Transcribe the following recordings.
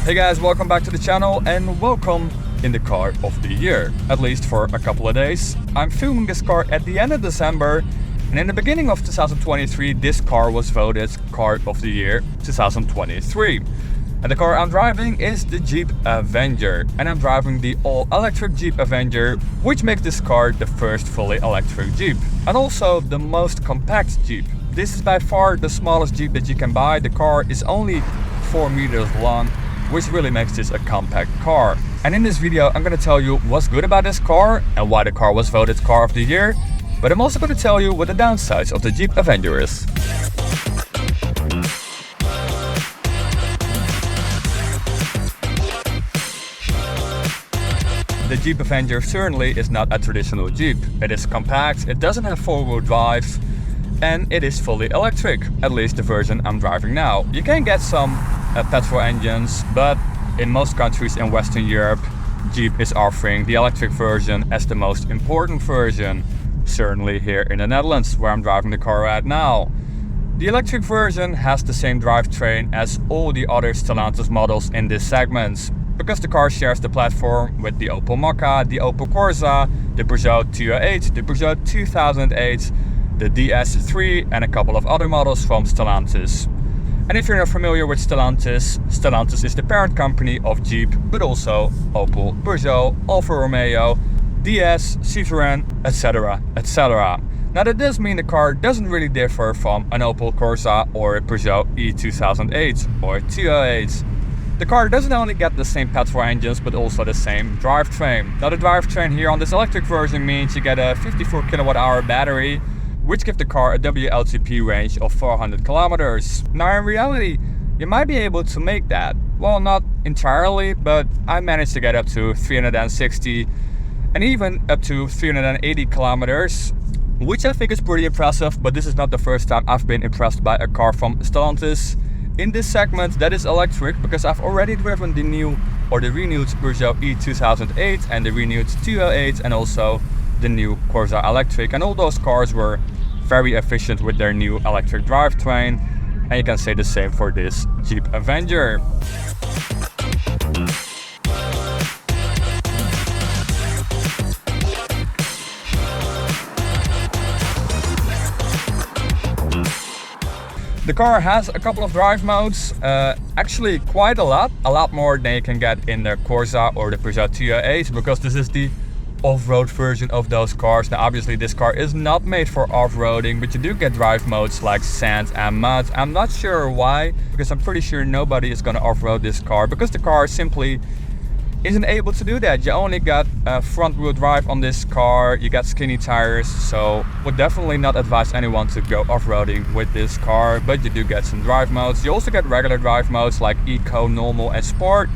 Hey guys, welcome back to the channel and welcome in the car of the year, at least for a couple of days. I'm filming this car at the end of December, and in the beginning of 2023 this car was voted car of the year 2023. And the car I'm driving is the Jeep Avenger, and I'm driving the all-electric Jeep Avenger, which makes this car the first fully electric Jeep and also the most compact Jeep. This is by far the smallest Jeep that you can buy. The car is only 4 meters long, which really makes this a compact car. And in this video I'm gonna tell you what's good about this car and why the car was voted car of the year, but I'm also gonna tell you what the downsides of the Jeep Avenger is. The Jeep Avenger certainly is not a traditional Jeep. It is compact, it doesn't have four-wheel drive, and it is fully electric, at least the version I'm driving now. You can get some petrol engines, but in most countries in Western Europe, Jeep is offering the electric version as the most important version. Certainly here in the Netherlands, where I'm driving the car at now. The electric version has the same drivetrain as all the other Stellantis models in this segment, because the car shares the platform with the Opel Mokka, the Opel Corsa, the Peugeot 208, the Peugeot 2008, the DS3 and a couple of other models from Stellantis. And if you're not familiar with Stellantis, Stellantis is the parent company of Jeep, but also Opel, Peugeot, Alfa Romeo, DS, Citroën, etc, etc. Now that does mean the car doesn't really differ from an Opel Corsa or a Peugeot E2008 or 208. The car doesn't only get the same petrol engines, but also the same drivetrain. Now the drivetrain here on this electric version means you get a 54 kWh battery, which gives the car a WLTP range of 400 kilometers. Now in reality, you might be able to make that. Well, not entirely, but I managed to get up to 360 and even up to 380 kilometers, which I think is pretty impressive, but this is not the first time I've been impressed by a car from Stellantis in this segment that is electric, because I've already driven the new or the renewed Peugeot E2008 and the renewed 208 and also the new Corsa electric, and all those cars were very efficient with their new electric drivetrain, and you can say the same for this Jeep Avenger. The car has a couple of drive modes, actually quite a lot more than you can get in the Corsa or the Peugeot 208, because this is the off-road version of those cars. Now obviously this car is not made for off-roading, but you do get drive modes like sand and mud. I'm not sure why, because I'm pretty sure nobody is going to off-road this car, because the car simply isn't able to do that. You only got front wheel drive on this car, you got skinny tires, so would definitely not advise anyone to go off-roading with this car, but you do get some drive modes. You also get regular drive modes like Eco, Normal and Sport.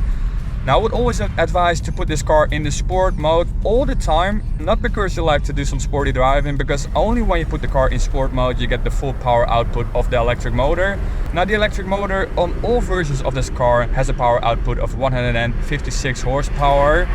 Now I would always advise to put this car in the sport mode all the time, not because you like to do some sporty driving, because only when you put the car in sport mode you get the full power output of the electric motor. Now the electric motor on all versions of this car has a power output of 156 horsepower,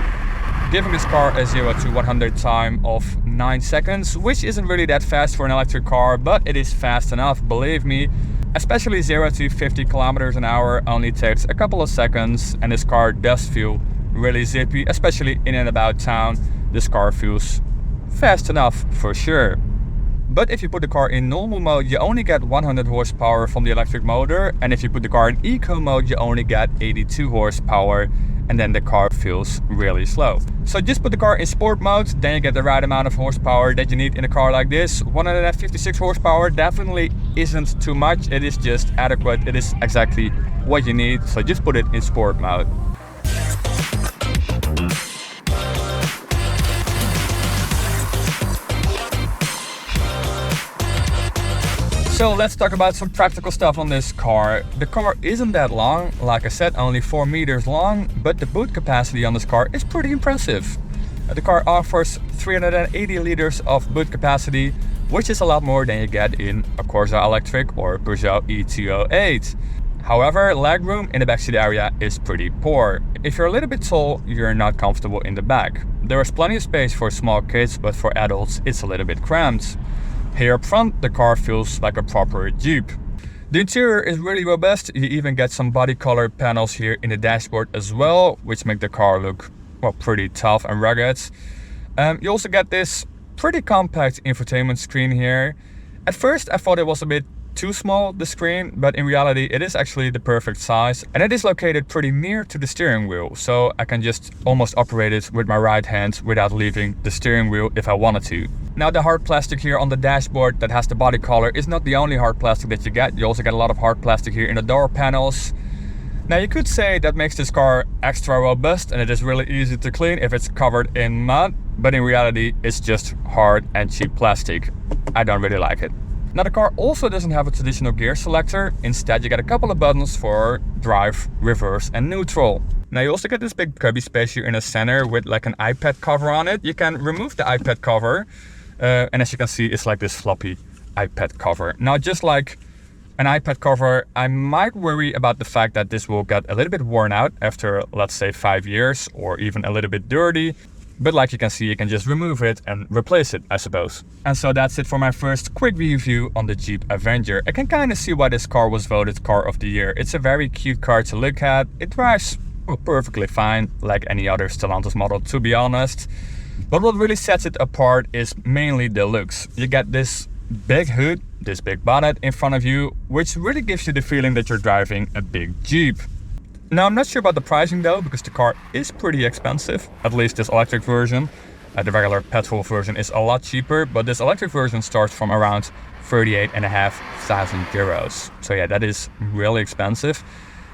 giving this car a 0 to 100 time of 9 seconds, which isn't really that fast for an electric car, but it is fast enough, believe me. Especially 0 to 50 kilometers an hour only takes a couple of seconds, and this car does feel really zippy, especially in and about town. This car feels fast enough for sure. But if you put the car in normal mode, you only get 100 horsepower from the electric motor, and if you put the car in eco mode, you only get 82 horsepower, and then the car feels really slow. So just put the car in sport mode, then you get the right amount of horsepower that you need in a car like this. 156 horsepower definitely isn't too much, it is just adequate, it is exactly what you need, so just put it in sport mode. So let's talk about some practical stuff on this car. The car isn't that long, like I said, only 4 meters long, but the boot capacity on this car is pretty impressive. The car offers 380 liters of boot capacity, which is a lot more than you get in a Corsa electric or Peugeot E208. However, legroom in the backseat area is pretty poor. If you're a little bit tall, you're not comfortable in the back. There is plenty of space for small kids, but for adults it's a little bit cramped. Here up front, the car feels like a proper Jeep. The interior is really robust. You even get some body color panels here in the dashboard as well, which make the car look, well, pretty tough and rugged. You also get this pretty compact infotainment screen here. At first I thought it was a bit too small, the screen, but in reality it is actually the perfect size, and it is located pretty near to the steering wheel, so I can just almost operate it with my right hand without leaving the steering wheel if I wanted to. Now the hard plastic here on the dashboard that has the body color is not the only hard plastic that you get. You also get a lot of hard plastic here in the door panels. Now you could say that makes this car extra robust and it is really easy to clean if it's covered in mud, but in reality it's just hard and cheap plastic. I don't really like it. Now the car also doesn't have a traditional gear selector. Instead you get a couple of buttons for drive, reverse and neutral. Now you also get this big cubby space here in the center with like an iPad cover on it. You can remove the iPad cover and as you can see it's like this floppy iPad cover. Now just like an iPad cover, I might worry about the fact that this will get a little bit worn out after, let's say, 5 years, or even a little bit dirty. But like you can see, you can just remove it and replace it, I suppose. And so that's it for my first quick review on the Jeep Avenger. I can kind of see why this car was voted Car of the Year. It's a very cute car to look at. It drives perfectly fine, like any other Stellantis model, to be honest. But what really sets it apart is mainly the looks. You get this big hood, this big bonnet in front of you, which really gives you the feeling that you're driving a big Jeep. Now I'm not sure about the pricing though, because the car is pretty expensive, at least this electric version. The regular petrol version is a lot cheaper, but this electric version starts from around 38,500 euros. So yeah, that is really expensive.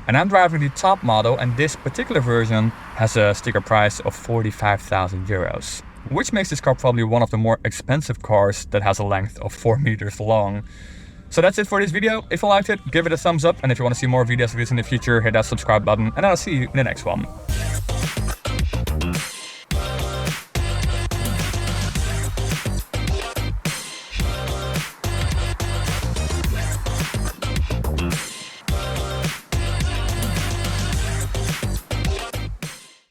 And I'm driving the top model, and this particular version has a sticker price of 45,000 euros. Which makes this car probably one of the more expensive cars that has a length of 4 meters long. So that's it for this video. If you liked it, give it a thumbs up, and if you want to see more videos of this in the future, hit that subscribe button, and I'll see you in the next one.